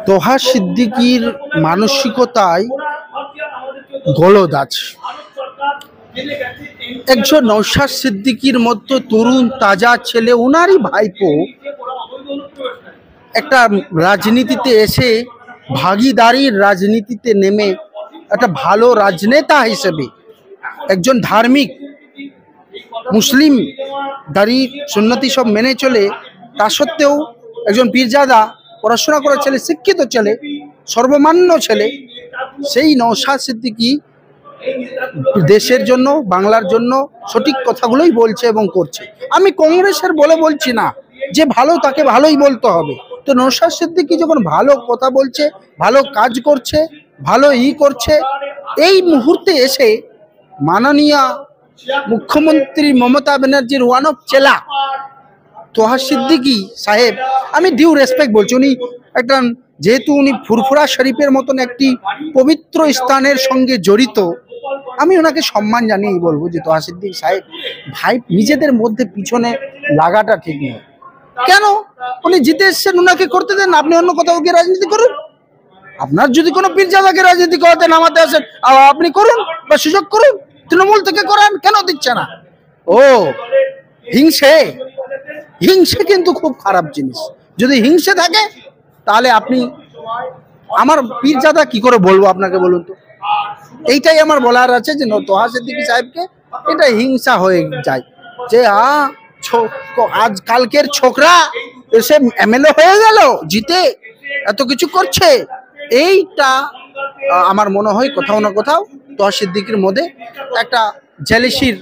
তোহা সিদ্দিকীর মানসিকতায় গলদ আছে। একজন নওশাদ সিদ্দিকীর মতো তরুণ তাজা ছেলে, ওনারই ভাইপো একটা রাজনীতিতে এসে ভাগিদারির রাজনীতিতে নেমে একটা ভালো রাজনেতা হিসেবে, একজন ধার্মিক মুসলিম দাড়ি সুন্নতি সব মেনে চলে, তা সত্ত্বেও একজন পীরজাদা পড়াশোনা করা ছেলে, শিক্ষিত ছেলে, সর্বমান্য ছেলে, সেই নওশাদ সিদ্দিকী দেশের জন্য, বাংলার জন্য সঠিক কথাগুলোই বলছে এবং করছে। আমি কংগ্রেসের বলছি না, যে ভালো তাকে ভালোই বলতে হবে। তো নওশাদ সিদ্দিকী যখন ভালো কথা বলছে, ভালো কাজ করছে, ভালো করছে, এই মুহূর্তে এসে মাননীয় মুখ্যমন্ত্রী মমতা ব্যানার্জির ওয়ান অফ চেলা তোহা সিদ্দিকী সাহেব, আমি ডিউ রেসপেক্ট বলছি, উনি একটা, যেহেতু উনি ফুরফুরা শরীফের মতন একটি পবিত্র স্থানের সঙ্গে জড়িত, আমি ওনাকে সম্মান জানিয়েই বলবো যে তোহা সিদ্দিকী সাহেব ভাই, নিজেদের মধ্যে পিছনে লাগাটা ঠিক নয়। কেন? উনি জিতে এসছেন, ওনাকে করতে দেন, আপনি অন্য কোথাও গিয়ে রাজনীতি করুন। আপনার যদি কোনো পীরজাদাকে রাজনীতি করাতে নামাতে আসেন, আপনি করুন বা সুযোগ করুন, তৃণমূল থেকে করান, কেন দিচ্ছে না? ও হিংসে কিন্তু খুব খারাপ জিনিস। যদি হিংসে থাকে তাহলে আপনি, আমার পীরজাদা কি করে বলবো আপনাকে, বলুন তো? এইটাই আমার বলার আছে যে তোহা সিদ্দিকী সাহেবকে এটা হিংসা হয়ে যায় যে আজ কালকের ছোকরা এসে এমএলএ হয়ে গেল, জিতে এত কিছু করছে। এইটা আমার মনে হয় কোথাও না কোথাও তোহা সিদ্দিকীর মধ্যে একটা জেলেসির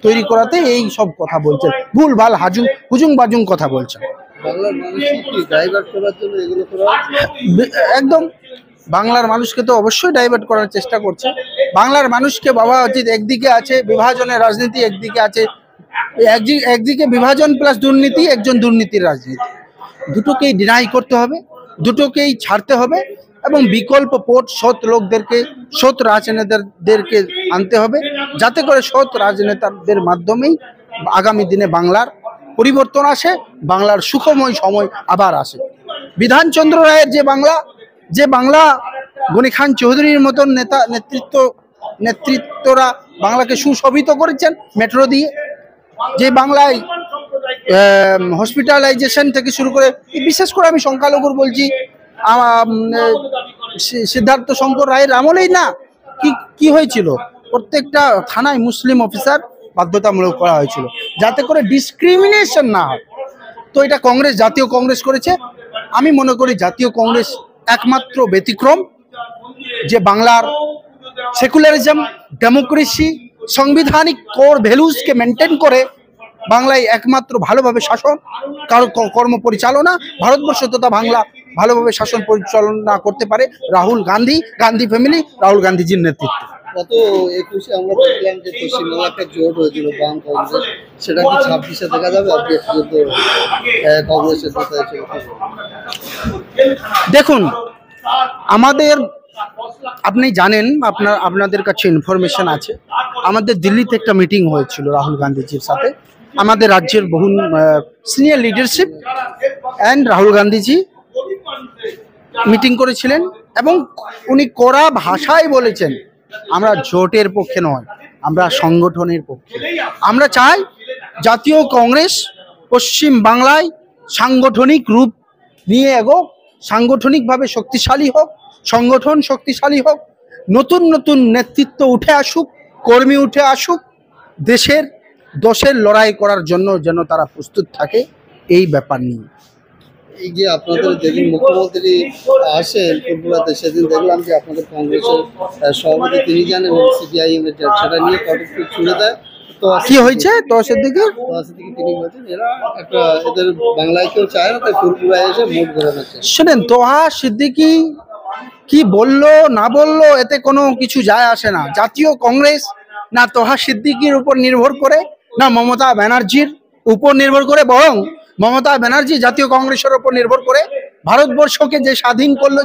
তৈরি করাতে এই সব কথা বলছেন, ভুল ভাল হুজুং বাজুং কথা বলছেন। একদম বাংলার মানুষকে তো অবশ্যই ডাইভার্ট করার চেষ্টা করছে। বাংলার মানুষকে ভাবা উচিত, একদিকে আছে বিভাজনের রাজনীতি, একদিকে আছে একদিকে বিভাজন প্লাস দুর্নীতি, একজন দুর্নীতির রাজনীতি। দুটোকেই ডিনাই করতে হবে, দুটোকেই ছাড়তে হবে এবং বিকল্প পথ সৎ লোকদেরকে, সৎ রাজনেতাদেরকে আনতে হবে, যাতে করে সৎ রাজনেতাদের মাধ্যমেই আগামী দিনে বাংলার পরিবর্তন আসে, বাংলার সুখময় সময় আবার আসে। বিধানচন্দ্র রায়ের যে বাংলা গনি খান চৌধুরীর মতন নেতৃত্বরা বাংলাকে সুশোভিত করেছেন মেট্রো দিয়ে, যে বাংলায় হসপিটালাইজেশন থেকে শুরু করে, বিশেষ করে আমি সংখ্যালঘুর বলছি, সিদ্ধার্থ শঙ্কর রায়ের আমলেই না কি হয়েছিল, প্রত্যেকটা থানায় মুসলিম অফিসার বাধ্যতামূলক করা হয়েছিল, যাতে করে ডিসক্রিমিনেশন না হয়। তো এটা কংগ্রেস, জাতীয় কংগ্রেস করেছে। আমি মনে করি জাতীয় কংগ্রেস একমাত্র ব্যতিক্রম, যে বাংলার সেকুলারিজম, ডেমোক্রেসি, সাংবিধানিক কোর ভ্যালুজকে মেনটেন করে বাংলায় একমাত্র ভালোভাবে শাসন, কর্ম পরিচালনা, ভারতবর্ষ তথা বাংলা ভালোভাবে শাসন পরিচালনা করতে পারে গান্ধী ফ্যামিলি, রাহুল গান্ধীজির নেতৃত্বে। গত 21-এ আমরা দেখলাম যে পশ্চিমবঙ্গে একটা জোট হয়েছিল বাম কংগ্রেস, সেটা কি 26-এ দেখা যাবে? আপনি কংগ্রেসের কথা দেখুন, আপনি জানেন, আপনাদের কাছে ইনফরমেশন আছে, আমাদের দিল্লিতে একটা মিটিং হয়েছিল রাহুল গান্ধীজির সাথে, আমাদের রাজ্যের বহু senior leadership and Rahul Gandhiji meeting করেছিলেন এবং উনি কড়া ভাষায় বলেছেন, আমরা জোটের পক্ষে নয়, আমরা সংগঠনের পক্ষে। আমরা চাই জাতীয় কংগ্রেস পশ্চিম বাংলায় সাংগঠনিক রূপ নিয়ে এগোক, সাংগঠনিকভাবে শক্তিশালী হোক, সংগঠন শক্তিশালী হোক, নতুন নতুন নেতৃত্ব উঠে আসুক, কর্মী উঠে আসুক, দেশের লড়াই করার জন্য যেন তারা প্রস্তুত থাকে, এই ব্যাপার নিয়ে। এই যে আপনাদের যেদিন মুখ্যমন্ত্রী আসেন ত্রিপুরাতে, সেদিন দেখলাম যে আপনাদের কংগ্রেসের সভাপতি তিনি যান এবং সিপিআইএম এর সেটা নিয়ে কটূক্তি ছুড়ে দেয়। তো কি হয়েছে তোহা সিদ্দিকী? তিনি বলছেন এরা একটা, এদের বাংলায় কেউ চায় না, তাই ত্রিপুরায় এসে ভোট ঘোরাচ্ছে। শুনেন, তোহা সিদ্দিকী কি বললো না বললো এতে কোনো কিছু যায় আসে না। জাতীয় কংগ্রেস না তোহা সিদ্দিকীর উপর নির্ভর করে, না মমতা ব্যানার্জির উপর নির্ভর করে, বরং মমতা ব্যানার্জি জাতীয় কংগ্রেসের উপর নির্ভর করে ভারতবর্ষকে যে স্বাধীন করলো,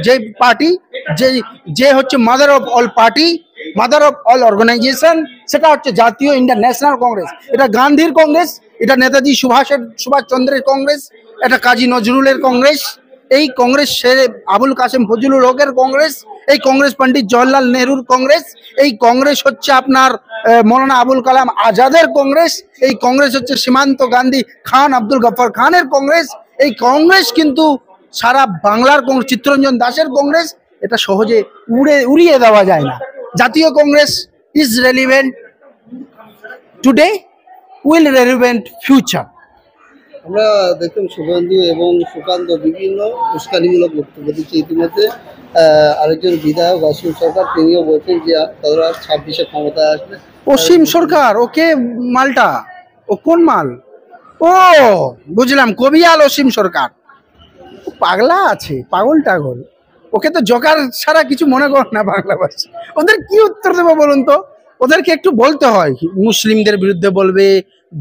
যে পার্টি, যে হচ্ছে mother of all party, mother of all organisation, সেটা হচ্ছে জাতীয় ইন্ডিয়ান ন্যাশনাল কংগ্রেস। এটা গান্ধীর কংগ্রেস, এটা নেতাজি সুভাষচন্দ্রের কংগ্রেস, এটা কাজী নজরুলের কংগ্রেস, এই কংগ্রেস শেরে আবুল কাসেম ফজলুল হকের কংগ্রেস, এই কংগ্রেস পণ্ডিত জওহরলাল নেহরুর কংগ্রেস, এই কংগ্রেস হচ্ছে আপনার মৌলানা আবুল কালাম আজাদের কংগ্রেস, এই কংগ্রেস হচ্ছে সীমান্ত গান্ধী খান আব্দুল গফর খানের কংগ্রেস। এই কংগ্রেস কিন্তু সারা বাংলার কংগ্রেস, চিত্তরঞ্জন দাসের কংগ্রেস, এটা সহজে উড়িয়ে দেওয়া যায় না। জাতীয় Congress is relevant today, will relevant future. আমরা দেখলাম শুভেন্দু এবং সুকান্ত বিভিন্ন উস্কানিমূলক বক্তব্য দিচ্ছে। ইতিমধ্যে আরেকজন বিধায়ক অসীম সরকার তিনিও বলছেন যে তারা 26-এ ক্ষমতায় আসবে। অসীম সরকার ওকে মালটা, ও কোন মাল? ও বুঝলাম, কবিয়াল অসীম সরকার। পাগলা আছে, পাগল টাগল। ওকে তো জোকার ছাড়া কিছু মনে কর না বাংলাভাষী। ওদের কি উত্তর দেবো বলুন তো? ওদেরকে একটু বলতে হয়, মুসলিমদের বিরুদ্ধে বলবে,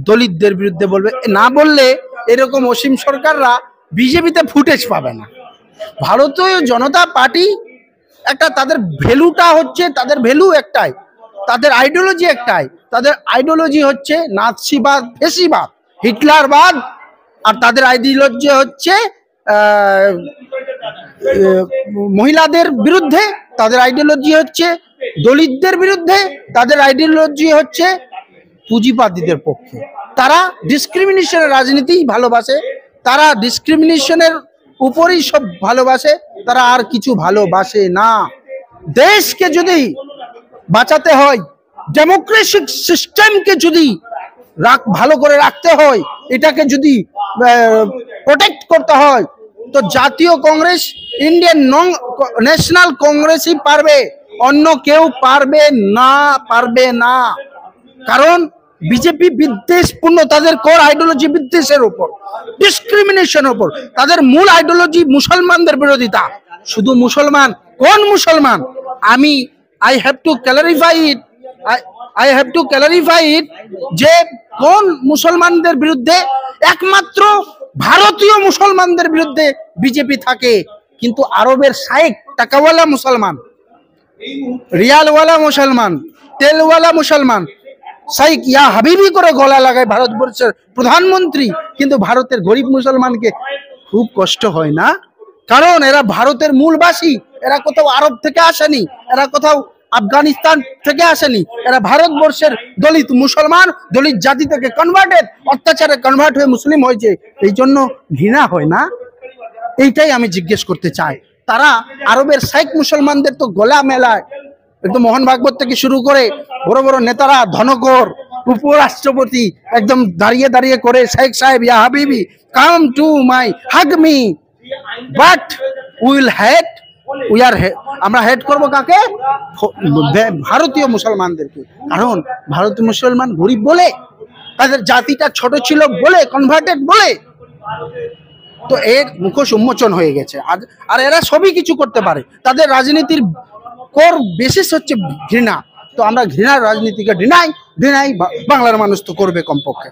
দলিতদের বিরুদ্ধে বলবে। না বললে এরকম অসীম সরকাররা বিজেপিতে ফুটেজ পাবে না। ভারতীয় জনতা পার্টি একটা, তাদের ভ্যালুটা হচ্ছে, তাদের ভ্যালু একটাই, তাদের আইডিওলজি একটাই। তাদের আইডিওলজি হচ্ছে নাৎসিবাদ, ফেসিবাদ, হিটলারবাদ। আর তাদের আইডিওলজি হচ্ছে মহিলাদের বিরুদ্ধে, তাদের আইডিওলজি হচ্ছে দলিতদের বিরুদ্ধে, তাদের আইডিওলজি হচ্ছে পুঁজিবাদীদের পক্ষে। তারা ডিসক্রিমিনেশনের রাজনীতি ভালোবাসে, তারা ডিসক্রিমিনেশনের উপরই সব ভালোবাসে, তারা আর কিছু ভালোবাসে না। দেশকে যদি বাঁচাতে হয়, ডেমোক্রেটিক সিস্টেমকে যদি ভালো করে রাখতে হয়, এটাকে যদি প্রোটেক্ট করতে হয়, তো জাতীয় কংগ্রেস, ইন্ডিয়ান ন্যাশনাল কংগ্রেসই পারবে, অন্য কেউ পারবে না, পারবে না। কারণ বিজেপি বিদ্বেষপূর্ণ, তাদের কোর আইডিওলজি বিদ্বেষের উপর, ডিসক্রিমিনেশনের উপর। তাদের মূল আইডিওলজি মুসলমানদের বিরোধিতা। শুধু মুসলমান, কোন মুসলমান? আই হ্যাভ টু ক্লারিফাই ইট যে কোন মুসলমানদের বিরুদ্ধে? একমাত্র ভারতীয় মুসলমানদের বিরুদ্ধে বিজেপি থাকে। কিন্তু আরবের শাইখ, টাকাওয়ালা মুসলমান, রিয়ালওয়ালা মুসলমান, তেলওয়ালা মুসলমান, শাইখ ইয়া হাবিবি করে গলা লাগায় ভারতবর্ষের প্রধানমন্ত্রী, কিন্তু ভারতের গরিব মুসলমানকে খুব কষ্ট হয় না। কারণ এরা ভারতের মূলবাসী, এরা কোথাও আরব থেকে আসেনি, এরা কোথাও আফগানিস্তান থেকে আসেনি, এরা ভারতবর্ষের দলিত মুসলমান, দলিত জাতি থেকে কনভার্টেড, অত্যাচারে কনভার্ট হয়ে মুসলিম হয়েছে। এই জন্য ঘৃণা হয় না? এইটাই আমি জিজ্ঞেস করতে চাই। তারা আরবের শাইখ মুসলমানদের তো গলা মেলায়, একদম মোহন ভাগবত থেকে শুরু করে বড় বড় নেতারা, ধনকর, উপরাষ্ট্রপতি একদম দাঁড়িয়ে দাঁড়িয়ে করে, শেখ সাহেব ইয়া হাবিবি come to my hug me, but will hate, আমরা হেট করবো কাকে? ভারতীয় মুসলমানদেরকে। কারণ ভারতীয় মুসলমান গরিব বলে, তাদের জাতিটা ছোট ছিল বলে, কনভার্টেড বলে, তো এর মুখোশ উন্মোচন হয়ে গেছে। আর এরা সবই কিছু করতে পারে। তাদের রাজনীতির কোর বেসিস হচ্ছে ঘৃণা। তো আমরা ঘৃণার রাজনীতিকে ডিনাই বাংলার মানুষ তো করবে কমপক্ষে।